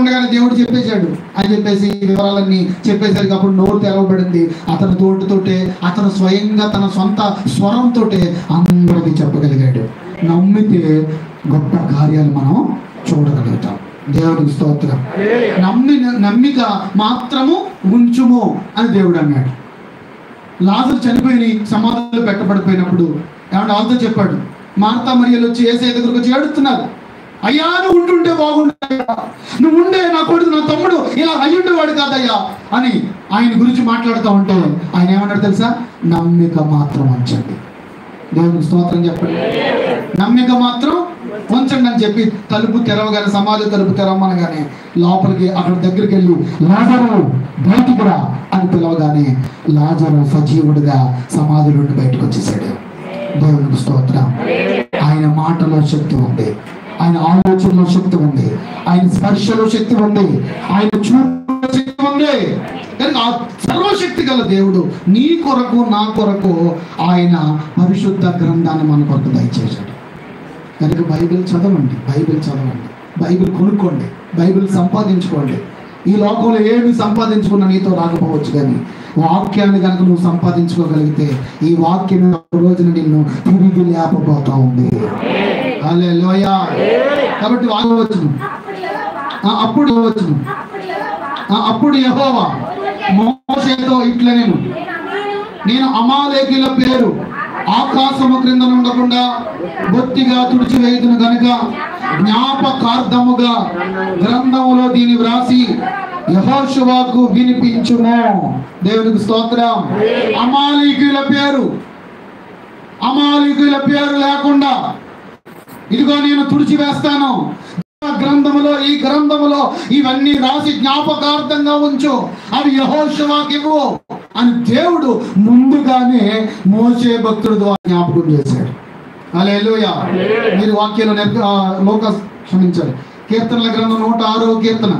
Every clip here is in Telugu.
ఉండగానే దేవుడు చెప్పేశాడు అని చెప్పేసి వివరాలన్నీ చెప్పేసరికి అప్పుడు నోరు తెరవబడింది. అతని తోటితోటే, అతను స్వయంగా తన సొంత స్వరంతో అందరికీ చెప్పగలిగాడు. నమ్మితే గొప్ప కార్యాలు మనం చూడగలుగుతాం. దేవుడికి స్తోత్రం. నమ్మిక మాత్రము ఉంచుము అని దేవుడు అన్నాడు. లాజరు చనిపోయి సమాధిలో పెట్టబడిపోయినప్పుడు ఏమంటే వాళ్ళతో చెప్పాడు. మార్తా మరియలు వచ్చి యేసయ్య దగ్గరకు వచ్చి ఏడుస్తున్నారు. అయ్యా, నువ్వు ఉంటుంటే బాగుంటాయా, నువ్వు ఉండే నా కొడుకు నా తమ్ముడు ఇలా అయ్యుండేవాడు కాదయ్యా అని ఆయన గురించి మాట్లాడుతూ ఉంటే ఆయన ఏమన్నాడు తెలుసా? నమ్మిక మాత్రం ఉంచండి. దేవునికి స్తోత్రం చెప్పండి. నమ్మిక మాత్రం ఉంచండి అని చెప్పి తలుపు తెరవగానే, సమాధి తలుపు తెరవమనగానే లోపలికి అక్కడ దగ్గరికి వెళ్ళి లాజరు బయటికి రా అని పిలవగానే లాజరు సజీవుడిగా సమాధి నుండి బయటకు వచ్చేసాడు. దేవునికి స్తోత్రం. ఆయన మాటలో శక్తి ఉంది, ఆయన ఆలోచనలో శక్తి ఉంది, ఆయన స్పర్శలో శక్తి ఉంది, ఆయన చూపులో శక్తి ఉంది. కనుక ఆ సర్వశక్తి గల దేవుడు నీ కొరకు నా కొరకు ఆయన పరిశుద్ధ గ్రంథాన్ని మన కొరకు దయచేశాడు. కనుక బైబిల్ చదవండి, బైబిల్ చదవండి, బైబిల్ కొనుక్కోండి, బైబిల్ సంపాదించుకోండి. ఈ లోకంలో ఏమి సంపాదించుకున్నా నీతో రాకపోవచ్చు, కానీ వాక్యాన్ని కనుక నువ్వు సంపాదించుకోగలిగితే ఈ వాక్యం రోజున నిన్ను తిరిగి లేపబోతా ఉంది. హల్లెలూయా. కాబట్టి అప్పుడు యెహోవా మోషేతో ఇట్లా నేను అమాలేకీల పేరు ఆకాశము క్రింద ఉండకుండా బొత్తిగా తుడిచివేయుదును గనుక జ్ఞాపకార్థముగా గ్రంథములో దీన్ని వ్రాసి యెహోషువకు వినిపించుము. దేవునికి స్తోత్రం. అమాలేకీల పేరు లేకుండా ఇదిగో నేను తుడిచివేస్తాను. ఈ గ్రంథములో ఇవన్నీ రాసి జ్ఞాపకార్థంగా ఉంచు, అవి యెహోషువకు ఇవ్వు అని దేవుడు ముందుగానే మోషే భక్తుడు ద్వారా జ్ఞాపకం చేశాడు. హల్లెలూయా. మీరు వాక్యంలో క్షమించాలి. కీర్తనల గ్రంథం 106వ కీర్తన,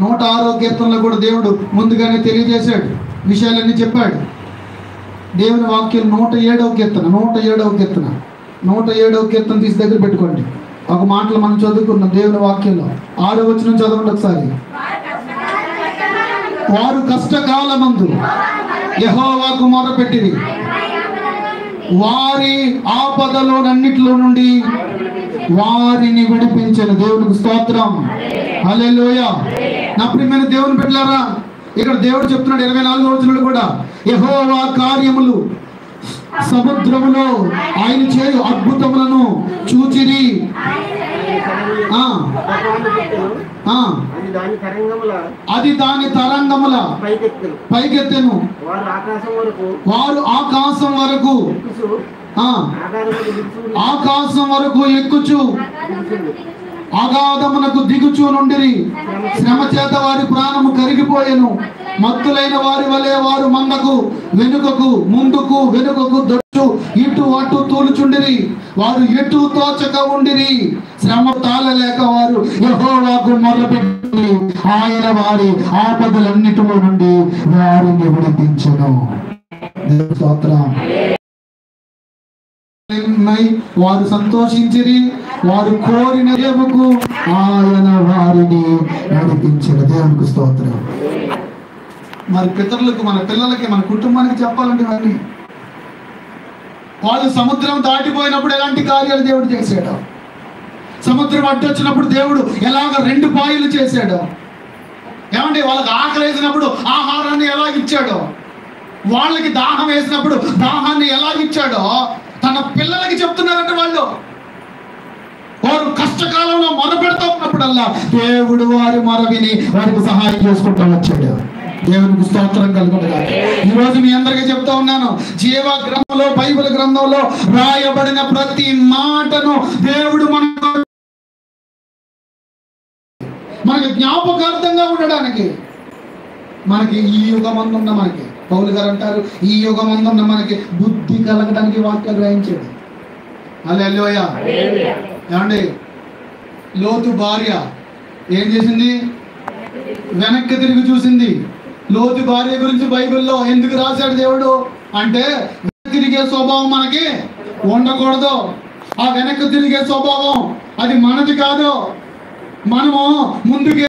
106వ కీర్తనలో కూడా దేవుడు ముందుగానే తెలియజేశాడు, విషయాలన్నీ చెప్పాడు. దేవుని వాక్యం 107వ కీర్తన తీసి దగ్గర పెట్టుకోండి. ఒక మాటలు మనం చదువుకున్నాం దేవుని వాక్యంలో. 6వ వచనం చదవండి ఒకసారి. వారు కష్టకాలమందు యెహోవాకు మొరపెట్టిరి, వారి ఆపదలోనన్నిటిలో నుండి వారిని విడిపించను. దేవునికి స్తోత్రం. హల్లెలూయా. నా ప్రియమైన దేవుని బిడ్డలారా, ఇక్కడ దేవుడు చెప్తున్నాడు 24వ వచనంలో కూడా, యెహోవా కార్యములు సముద్రములో ఆయన చేయు అద్భుతములను చూచిరి. అది దాని తరంగముల పైకెత్తెను. వారు ఆకాశం వరకు ఎక్కుచు అగాధమునకు దిగుచూ నుండిరి. శ్రమ చేత వారి ప్రాణము కరిగిపోయెను. మత్తులైన వారి వలె వారు మందకు వెనుకకు ముందుకు వెనుకకు దొచ్చు ఇటు అటు తూలుచుండిరి. వారు ఎటు తోచక ఉండిరి. శ్రమ తాళలేక వారు యెహోవాకు మొరపెట్టి ఆయన వారి ఆపదలన్నిటిలో నుండి వారిని విడిపించెను. స్తోత్రం. వారు సంతోషించిరి, వారు కోరిన దేవుకు ఆయన వారిని నడిపించిన. దేవునికి స్తోత్రం. మరి పితరులకు, మన పిల్లలకి, మన కుటుంబానికి చెప్పాలంటే వారిని వాళ్ళు సముద్రం దాటిపోయినప్పుడు ఎలాంటి కార్యాలు దేవుడు చేశాడు, సముద్రం అడ్డొచ్చినప్పుడు దేవుడు ఎలాగ 2 పాయలు చేశాడు, ఏమంటే వాళ్ళకి ఆకలి వేసినప్పుడు ఆహారాన్ని ఎలా ఇచ్చాడో, వాళ్ళకి దాహం వేసినప్పుడు దాహాన్ని ఎలా ఇచ్చాడో తన పిల్లలకి చెప్తున్నారంటే వారు కష్టకాలంలో మొరపెడతా ఉన్నప్పుడల్లా దేవుడు వారి మొర విని వారికి సహాయం చేసుకుంటూ వచ్చాడు. దేవునికి స్తోత్రం కలుగునుగాక. ఈరోజు మీ అందరికీ చెప్తా ఉన్నాను, జీవ గ్రంథంలో, బైబిల్ గ్రంథంలో రాయబడిన ప్రతి మాటను దేవుడు మనకి జ్ఞాపకార్థంగా ఉండడానికి, మనకి ఈ యుగమందున్న, మనకి పౌలు గారు అంటారు, ఈ యుగమందున్న మనకి బుద్ధి కలగడానికి వాక్యాలు గ్రహించాడు. హల్లెలూయా. ఏమండి, లోతు భార్య ఏం చేసింది? వెనక్కి తిరిగి చూసింది. లోతు భార్య గురించి బైబిల్లో ఎందుకు రాశాడు దేవుడు అంటే, తిరిగే స్వభావం మనకి ఉండకూడదు. ఆ వెనక్కి తిరిగే స్వభావం అది మనది కాదు. మనము ముందుకు